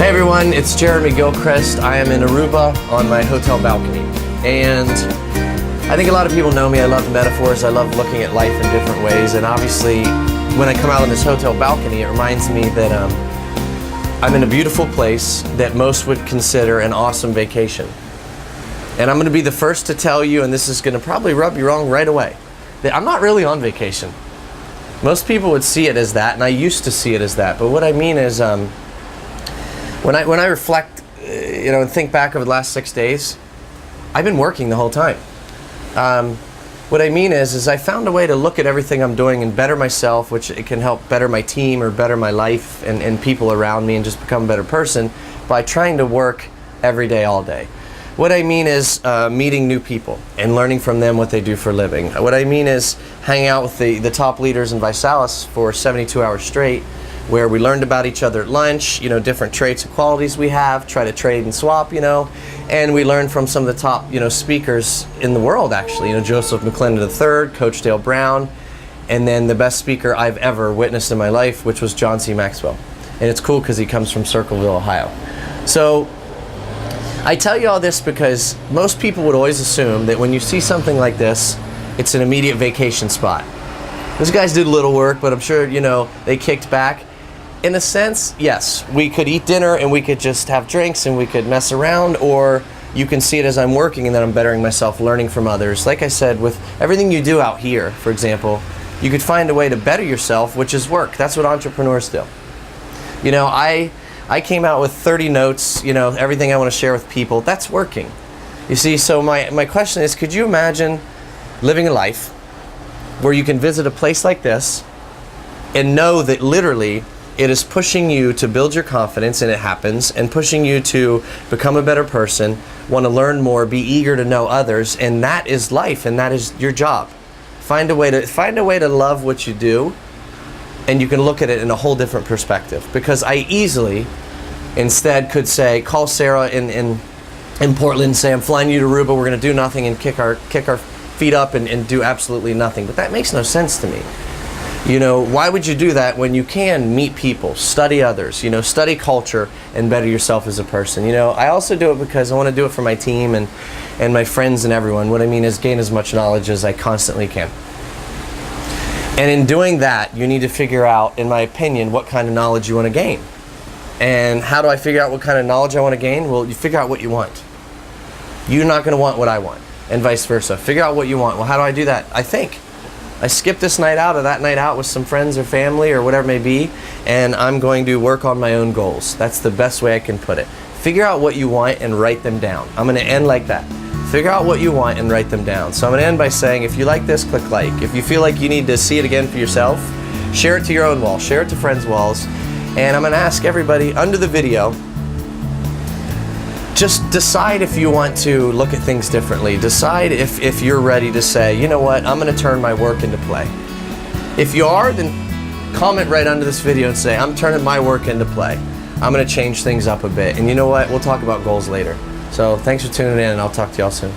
Hey everyone, it's Jeremy Gilchrist. I am in Aruba on my hotel balcony. And I think a lot of people know me. I love metaphors. I love looking at life in different ways. And obviously, when I come out on this hotel balcony, it reminds me that I'm in a beautiful place that most would consider an awesome vacation. And I'm going to be the first to tell you, and this is going to probably rub you wrong right away, that I'm not really on vacation. Most people would see it as that, and I used to see it as that. But what I mean is, when I reflect, and think back over the last 6 days, I've been working the whole time. What I mean is I found a way to look at everything I'm doing and better myself, which it can help better my team or better my life and people around me and just become a better person by trying to work every day, all day. What I mean is meeting new people and learning from them what they do for a living. What I mean is hanging out with the top leaders in Visalis for 72 hours straight, where we learned about each other at lunch, different traits and qualities we have, try to trade and swap, and we learned from some of the top, speakers in the world, actually. Joseph McClendon III, Coach Dale Brown, and then the best speaker I've ever witnessed in my life, which was John C. Maxwell. And it's cool because he comes from Circleville, Ohio. So I tell you all this because most people would always assume that when you see something like this, it's an immediate vacation spot. Those guys did a little work, but I'm sure, they kicked back. In a sense, yes, we could eat dinner and we could just have drinks and we could mess around, or you can see it as I'm working and then I'm bettering myself, learning from others. Like I said, with everything you do out here, for example, you could find a way to better yourself, which is work. That's what entrepreneurs do. I came out with 30 notes, everything I want to share with people. That's working. You see, so my question is, could you imagine living a life where you can visit a place like this and know that literally it is pushing you to build your confidence, and it happens, and pushing you to become a better person, want to learn more, be eager to know others, and that is life, and that is your job. Find a way to love what you do, and you can look at it in a whole different perspective. Because I easily, instead, could say, call Sarah in Portland and say, I'm flying you to Aruba, we're going to do nothing and kick our feet up and do absolutely nothing. But that makes no sense to me. Why would you do that when you can meet people, study others, study culture, and better yourself as a person? I also do it because I want to do it for my team and my friends and everyone. What I mean is gain as much knowledge as I constantly can. And in doing that, you need to figure out, in my opinion, what kind of knowledge you want to gain. And how do I figure out what kind of knowledge I want to gain? Well, you figure out what you want. You're not going to want what I want, and vice versa. Figure out what you want. Well, how do I do that? I skip this night out or that night out with some friends or family or whatever it may be, and I'm going to work on my own goals. That's the best way I can put it. Figure out what you want and write them down. I'm going to end like that. Figure out what you want and write them down. So I'm going to end by saying, if you like this, click like. If you feel like you need to see it again for yourself, share it to your own wall. Share it to friends' walls. And I'm going to ask everybody under the video, just decide if you want to look at things differently. Decide if you're ready to say, you know what, I'm going to turn my work into play. If you are, then comment right under this video and say, I'm turning my work into play. I'm going to change things up a bit. And you know what, we'll talk about goals later. So thanks for tuning in, and I'll talk to y'all soon.